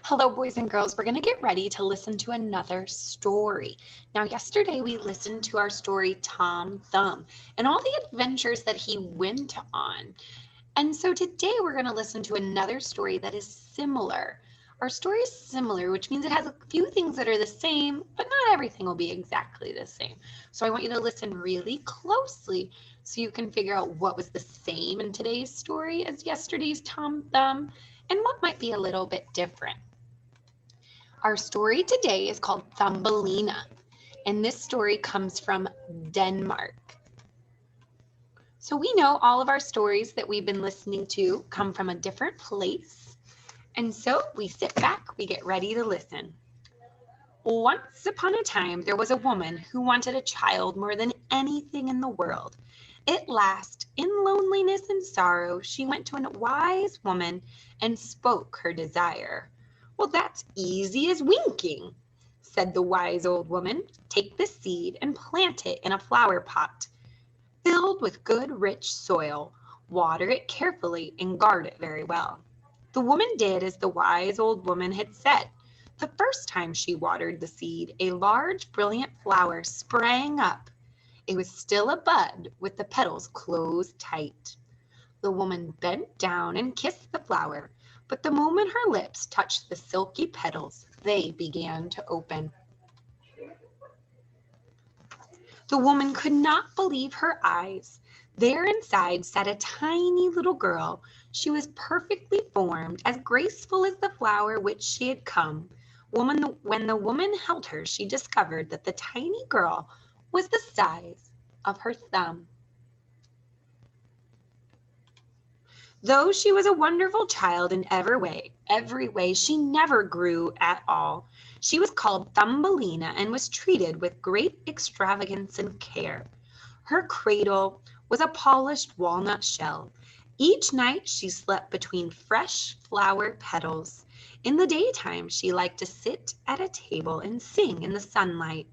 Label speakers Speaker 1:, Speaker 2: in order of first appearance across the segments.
Speaker 1: Hello, boys and girls. We're going to get ready to listen to another story. Now, yesterday we listened to our story, Tom Thumb, and all the adventures that he went on. And so today we're going to listen to another story that is similar. Our story is similar, which means it has a few things that are the same, but not everything will be exactly the same. So I want you to listen really closely so you can figure out what was the same in today's story as yesterday's Tom Thumb and what might be a little bit different. Our story today is called Thumbelina, and this story comes from Denmark. So we know all of our stories that we've been listening to come from a different place, and so we sit back, we get ready to listen. Once upon a time, there was a woman who wanted a child more than anything in the world. At last, in loneliness and sorrow, she went to a wise woman and spoke her desire. "Well, that's easy as winking," said the wise old woman. "Take the seed and plant it in a flower pot filled with good rich soil. Water it carefully and guard it very well." The woman did as the wise old woman had said. The first time she watered the seed, a large, brilliant flower sprang up. It was still a bud with the petals closed tight. The woman bent down and kissed the flower, but the moment her lips touched the silky petals, they began to open. The woman could not believe her eyes. There inside sat a tiny little girl. She was perfectly formed, as graceful as the flower which she had come. When the woman held her, she discovered that the tiny girl was the size of her thumb. Though she was a wonderful child in every way, she never grew at all. She was called Thumbelina and was treated with great extravagance and care. Her cradle was a polished walnut shell. Each night she slept between fresh flower petals. In the daytime, she liked to sit at a table and sing in the sunlight.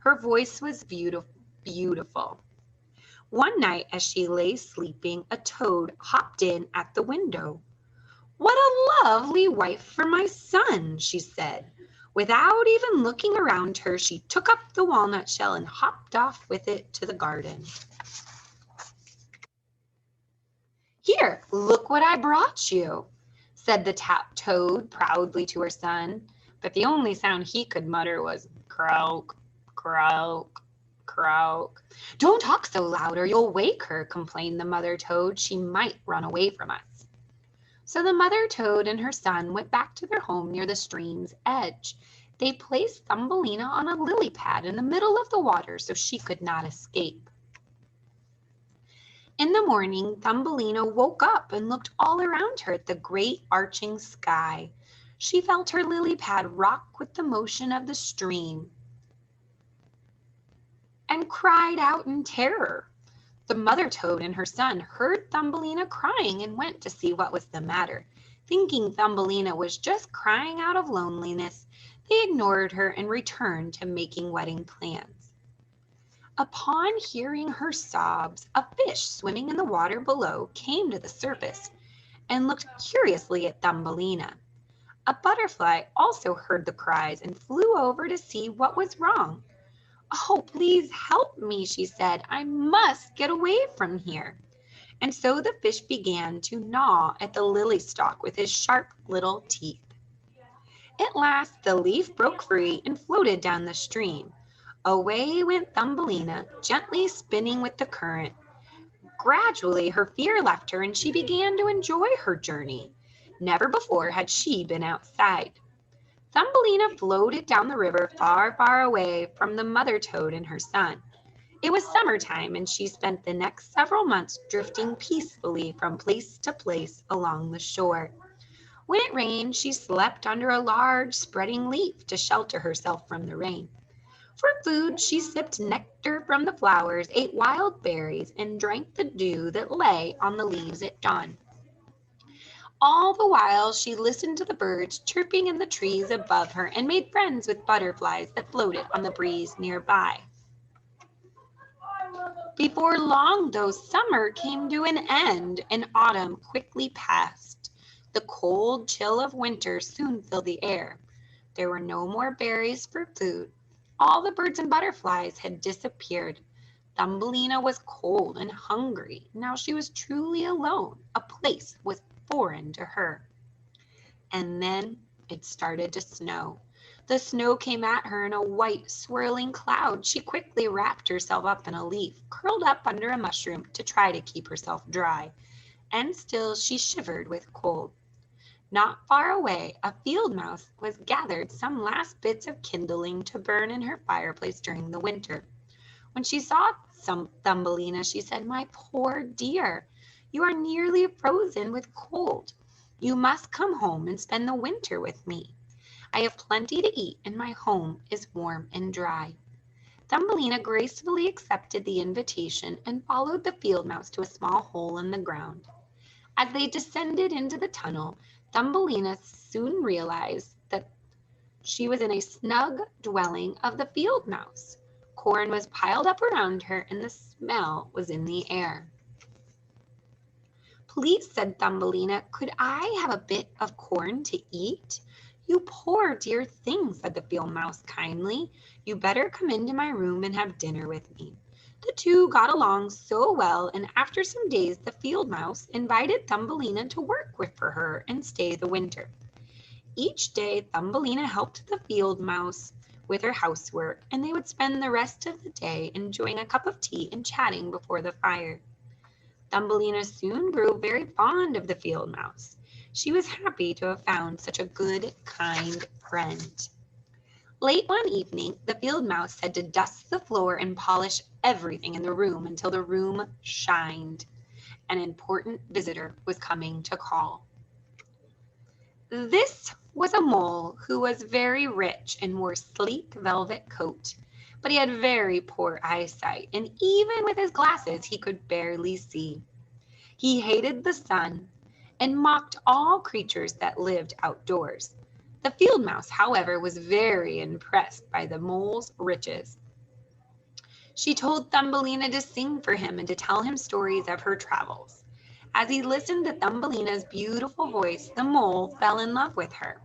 Speaker 1: Her voice was beautiful. One night, as she lay sleeping, a toad hopped in at the window. "What a lovely wife for my son," she said. Without even looking around her, she took up the walnut shell and hopped off with it to the garden. "Here, look what I brought you," said the toad proudly to her son. But the only sound he could mutter was croak, croak, croak. "Don't talk so loud or you'll wake her," complained the mother toad. "She might run away from us." So the mother toad and her son went back to their home near the stream's edge. They placed Thumbelina on a lily pad in the middle of the water so she could not escape. In the morning, Thumbelina woke up and looked all around her at the great arching sky. She felt her lily pad rock with the motion of the stream and cried out in terror. The mother toad and her son heard Thumbelina crying and went to see what was the matter. Thinking Thumbelina was just crying out of loneliness, they ignored her and returned to making wedding plans. Upon hearing her sobs, a fish swimming in the water below came to the surface and looked curiously at Thumbelina. A butterfly also heard the cries and flew over to see what was wrong. "Oh, please help me," she said. "I must get away from here." And so the fish began to gnaw at the lily stalk with his sharp little teeth. At last the leaf broke free and floated down the stream. Away went Thumbelina, gently spinning with the current. Gradually her fear left her and she began to enjoy her journey. Never before had she been outside. Thumbelina floated down the river far, far away from the mother toad and her son. It was summertime and she spent the next several months drifting peacefully from place to place along the shore. When it rained, she slept under a large spreading leaf to shelter herself from the rain. For food, she sipped nectar from the flowers, ate wild berries, and drank the dew that lay on the leaves at dawn. All the while, she listened to the birds chirping in the trees above her and made friends with butterflies that floated on the breeze nearby. Before long, though, summer came to an end and autumn quickly passed. The cold chill of winter soon filled the air. There were no more berries for food. All the birds and butterflies had disappeared. Thumbelina was cold and hungry. Now she was truly alone. A place was foreign to her. And then it started to snow. The snow came at her in a white, swirling cloud. She quickly wrapped herself up in a leaf, curled up under a mushroom to try to keep herself dry. And still she shivered with cold. Not far away, a field mouse was gathered some last bits of kindling to burn in her fireplace during the winter. When she saw Thumbelina, she said, "My poor dear, you are nearly frozen with cold. You must come home and spend the winter with me. I have plenty to eat, and my home is warm and dry." Thumbelina gracefully accepted the invitation and followed the field mouse to a small hole in the ground. As they descended into the tunnel, Thumbelina soon realized that she was in a snug dwelling of the field mouse. Corn was piled up around her, and the smell was in the air. "Please," said Thumbelina, "could I have a bit of corn to eat?" "You poor dear thing," said the field mouse kindly. "You better come into my room and have dinner with me." The two got along so well, and after some days the field mouse invited Thumbelina to work for her and stay the winter. Each day Thumbelina helped the field mouse with her housework, and they would spend the rest of the day enjoying a cup of tea and chatting before the fire. Thumbelina soon grew very fond of the field mouse. She was happy to have found such a good, kind friend. Late one evening, the field mouse said to dust the floor and polish everything in the room until the room shined. An important visitor was coming to call. This was a mole who was very rich and wore a sleek velvet coat, but he had very poor eyesight, and even with his glasses he could barely see. He hated the sun and mocked all creatures that lived outdoors. The field mouse, however, was very impressed by the mole's riches. She told Thumbelina to sing for him and to tell him stories of her travels. As he listened to Thumbelina's beautiful voice, the mole fell in love with her.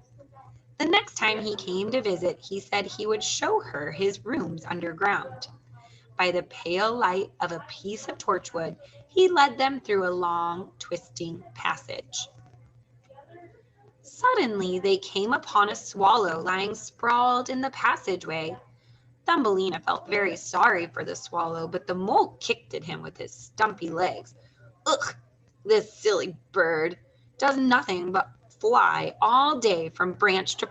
Speaker 1: The next time he came to visit, he said he would show her his rooms underground. By the pale light of a piece of torchwood, he led them through a long, twisting passage. Suddenly, they came upon a swallow lying sprawled in the passageway. Thumbelina felt very sorry for the swallow, but the mole kicked at him with his stumpy legs. "Ugh, this silly bird does nothing but fly all day from branch to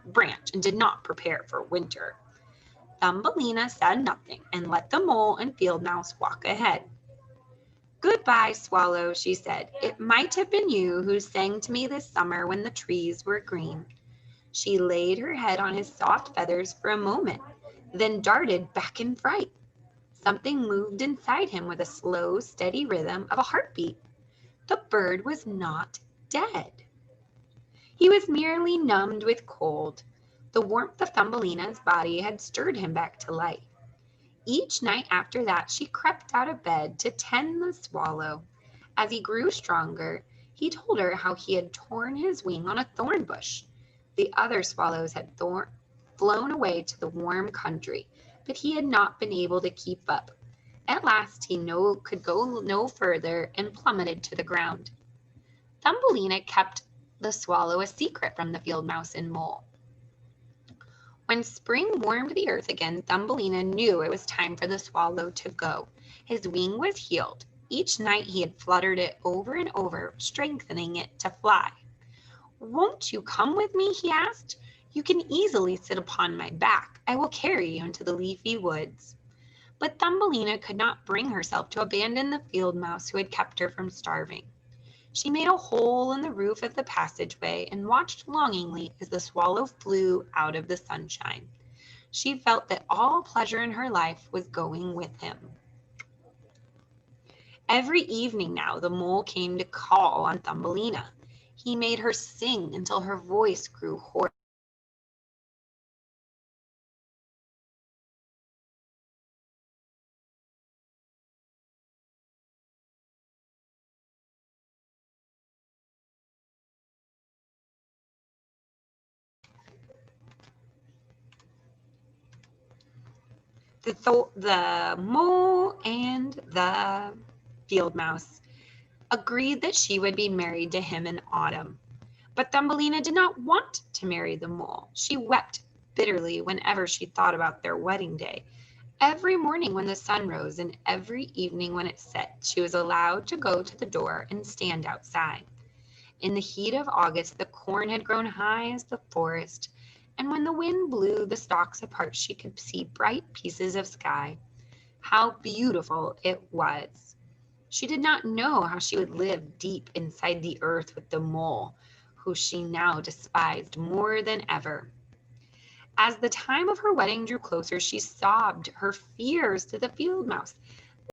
Speaker 1: branch and did not prepare for winter." Thumbelina said nothing and let the mole and field mouse walk ahead. "Goodbye, swallow," she said. "It might have been you who sang to me this summer when the trees were green." She laid her head on his soft feathers for a moment, then darted back in fright. Something moved inside him with a slow, steady rhythm of a heartbeat. The bird was not dead. He was merely numbed with cold. The warmth of Thumbelina's body had stirred him back to life. Each night after that, she crept out of bed to tend the swallow. As he grew stronger, he told her how he had torn his wing on a thorn bush. The other swallows had flown away to the warm country, but he had not been able to keep up. At last, he could go no further and plummeted to the ground. Thumbelina kept the swallow a secret from the field mouse and mole. When spring warmed the earth again, Thumbelina knew it was time for the swallow to go. His wing was healed. Each night he had fluttered it over and over, strengthening it to fly. "Won't you come with me?" he asked. "You can easily sit upon my back. I will carry you into the leafy woods." But Thumbelina could not bring herself to abandon the field mouse who had kept her from starving. She made a hole in the roof of the passageway and watched longingly as the swallow flew out of the sunshine. She felt that all pleasure in her life was going with him. Every evening now the mole came to call on Thumbelina. He made her sing until her voice grew hoarse. The mole and the field mouse agreed that she would be married to him in autumn. But Thumbelina did not want to marry the mole. She wept bitterly whenever she thought about their wedding day. Every morning when the sun rose and every evening when it set, she was allowed to go to the door and stand outside. In the heat of August, the corn had grown high as the forest, and when the wind blew the stalks apart, she could see bright pieces of sky. How beautiful it was! She did not know how she would live deep inside the earth with the mole, who she now despised more than ever. As the time of her wedding drew closer, she sobbed her fears to the field mouse.